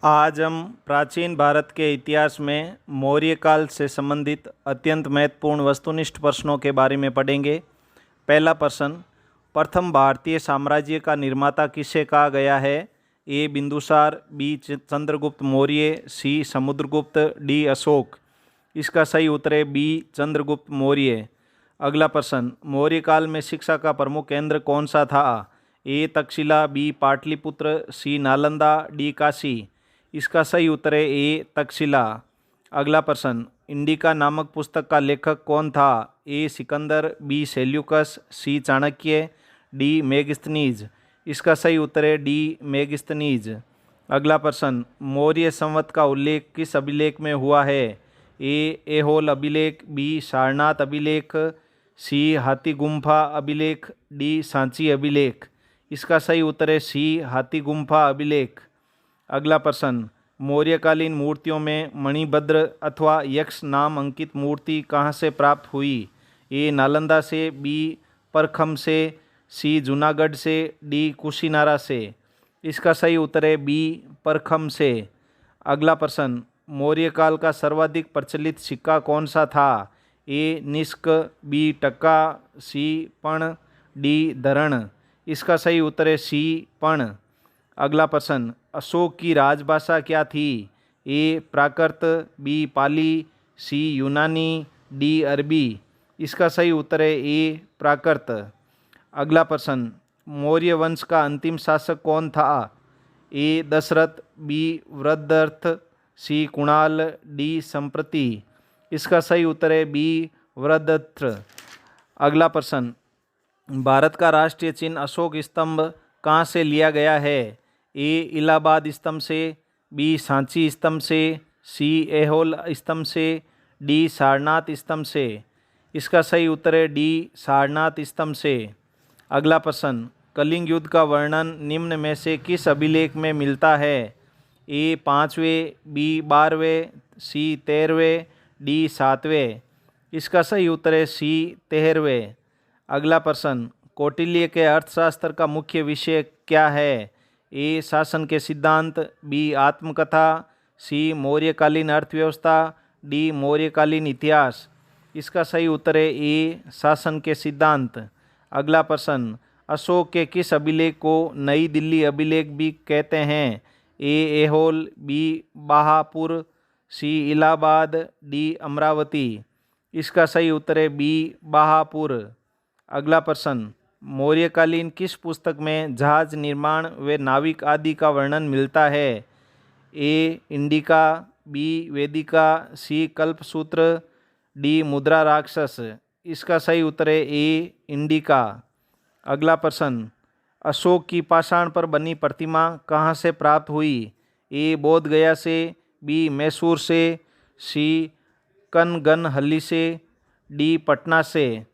आज हम प्राचीन भारत के इतिहास में मौर्य काल से संबंधित अत्यंत महत्वपूर्ण वस्तुनिष्ठ प्रश्नों के बारे में पढ़ेंगे। पहला प्रश्न, प्रथम भारतीय साम्राज्य का निर्माता किसे कहा गया है? ए बिंदुसार, बी चंद्रगुप्त मौर्य, सी समुद्रगुप्त, डी अशोक। इसका सही उत्तर है बी चंद्रगुप्त मौर्य। अगला प्रश्न, मौर्य काल में शिक्षा का प्रमुख केंद्र कौन सा था? ए तक्षशिला, बी पाटलिपुत्र, सी नालंदा, डी काशी। इसका सही उत्तर है ए तक्षशिला। अगला प्रश्न, इंडिका नामक पुस्तक का लेखक कौन था? ए सिकंदर, बी सेल्यूकस, सी चाणक्य, डी मेगस्थनीज। इसका सही उत्तर है डी मेगस्थनीज। अगला प्रश्न, मौर्य संवत का उल्लेख किस अभिलेख में हुआ है? ए ऐहोल अभिलेख, बी सारनाथ अभिलेख, सी हाथी गुम्फा अभिलेख, डी सांची अभिलेख। इसका सही उत्तर है सी हाथी गुम्फा अभिलेख। अगला प्रश्न, मौर्यकालीन मूर्तियों में मणिभद्र अथवा यक्ष नाम अंकित मूर्ति कहाँ से प्राप्त हुई? ए नालंदा से, बी परखम से, सी जूनागढ़ से, डी कुशीनारा से। इसका सही उत्तर है बी परखम से। अगला प्रश्न, मौर्य काल का सर्वाधिक प्रचलित सिक्का कौन सा था? ए निष्क, बी टक्का, सी पण, डी धरण। इसका सही उत्तर है सी पण। अगला प्रश्न, अशोक की राजभाषा क्या थी? ए प्राकृत, बी पाली, सी यूनानी, डी अरबी। इसका सही उत्तर है ए प्राकृत। अगला प्रश्न, मौर्य वंश का अंतिम शासक कौन था? ए दशरथ, बी वृद्धर्थ, सी कुणाल, डी संप्रति। इसका सही उत्तर है बी वृद्धर्थ। अगला प्रश्न, भारत का राष्ट्रीय चिन्ह अशोक स्तंभ कहाँ से लिया गया है? ए इलाहाबाद स्तंभ से, बी सांची स्तंभ से, सी ऐहोल स्तंभ से, डी सारनाथ स्तंभ से। इसका सही उत्तर है डी सारनाथ स्तंभ से। अगला प्रश्न, कलिंग युद्ध का वर्णन निम्न में से किस अभिलेख में मिलता है? ए 5वें, बी 12वें, सी 13वें, डी 7वें। इसका सही उत्तर है सी 13वें। अगला प्रश्न, कौटिल्य के अर्थशास्त्र का मुख्य विषय क्या है? ए शासन के सिद्धांत, बी आत्मकथा, सी मौर्यकालीन अर्थव्यवस्था, डी मौर्यकालीन इतिहास। इसका सही उत्तर है ए शासन के सिद्धांत। अगला प्रश्न, अशोक के किस अभिलेख को नई दिल्ली अभिलेख भी कहते हैं? ए ऐहोल, बी बाहापुर, सी इलाहाबाद, डी अमरावती। इसका सही उत्तर है बी बाहापुर। अगला प्रश्न, मौर्यकालीन किस पुस्तक में जहाज निर्माण व नाविक आदि का वर्णन मिलता है? ए इंडिका, बी वेदिका, सी कल्पसूत्र, डी मुद्रा राक्षस। इसका सही उत्तर है ए इंडिका। अगला प्रश्न, अशोक की पाषाण पर बनी प्रतिमा कहाँ से प्राप्त हुई? ए बोध गया से, बी मैसूर से, सी कनगनहल्ली से, डी पटना से।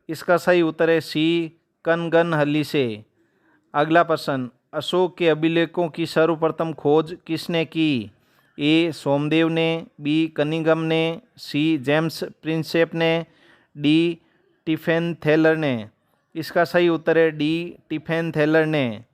इसका सही उत्तर है सी कनगनहल्ली से। अगला प्रश्न, अशोक के अभिलेखों की सर्वप्रथम खोज किसने की? ए सोमदेव ने, बी कनिंघम ने, सी जेम्स प्रिंसेप ने, डी टिफेन थेलर ने। इसका सही उत्तर है डी टिफेन थेलर ने।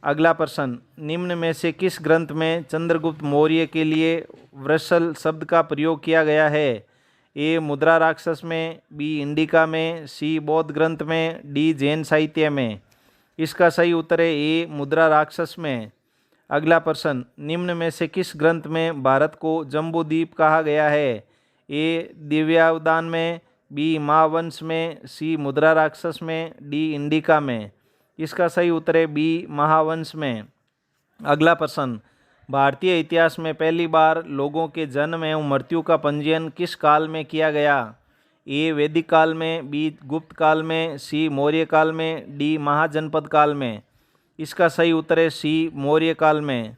अगला प्रश्न, निम्न में से किस ग्रंथ में चंद्रगुप्त मौर्य के लिए वृषल शब्द का प्रयोग किया गया है? ए मुद्रा राक्षस में, बी इंडिका में, सी बौद्ध ग्रंथ में, डी जैन साहित्य में। इसका सही उत्तर है ए मुद्रा राक्षस में। अगला प्रश्न, निम्न में से किस ग्रंथ में भारत को जम्बूद्वीप कहा गया है? ए दिव्यावदान में, बी महावंश में, सी मुद्रा राक्षस में, डी इंडिका में। इसका सही उत्तर है बी महावंश में। अगला प्रश्न, भारतीय इतिहास में पहली बार लोगों के जन्म एवं मृत्यु का पंजीयन किस काल में किया गया? ए वैदिक काल में, बी गुप्त काल में, सी मौर्य काल में, डी महाजनपद काल में। इसका सही उत्तर है सी मौर्य काल में।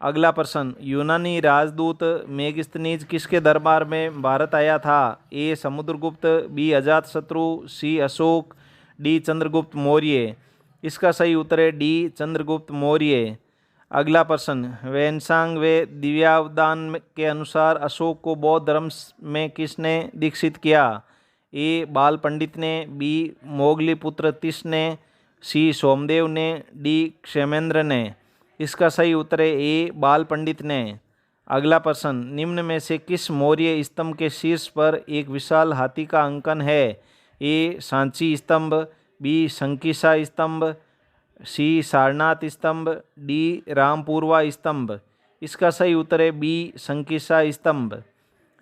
अगला प्रश्न, यूनानी राजदूत मेगस्थनीज किसके दरबार में भारत आया था? ए समुद्रगुप्त, बी अजातशत्रु, सी अशोक, डी चंद्रगुप्त मौर्य। इसका सही उत्तर है डी चंद्रगुप्त मौर्य। अगला प्रश्न, वैनसांग व दिव्यावदान के अनुसार अशोक को बौद्ध धर्म में किसने दीक्षित किया? ए बाल पंडित ने, बी मोगली पुत्र तिस ने, सी सोमदेव ने, डी क्षेमेंद्र ने। इसका सही उत्तर है ए बाल पंडित ने। अगला प्रश्न, निम्न में से किस मौर्य स्तंभ के शीर्ष पर एक विशाल हाथी का अंकन है? ए सांची स्तंभ, बी संकिसा स्तंभ, सी सारनाथ स्तंभ, डी रामपूर्वा स्तंभ। इसका सही उत्तर है बी संकिसा स्तंभ।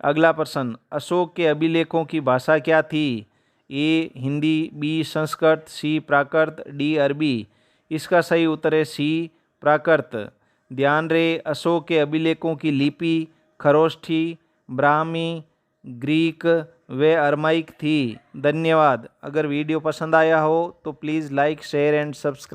अगला प्रश्न, अशोक के अभिलेखों की भाषा क्या थी? ए हिंदी, बी संस्कृत, सी प्राकृत, डी अरबी। इसका सही उत्तर है सी प्राकृत। ध्यान रहे, अशोक के अभिलेखों की लिपि खरोष्ठी, ब्राह्मी, ग्रीक व अरमाइक थी। धन्यवाद। अगर वीडियो पसंद आया हो तो please like, share and subscribe.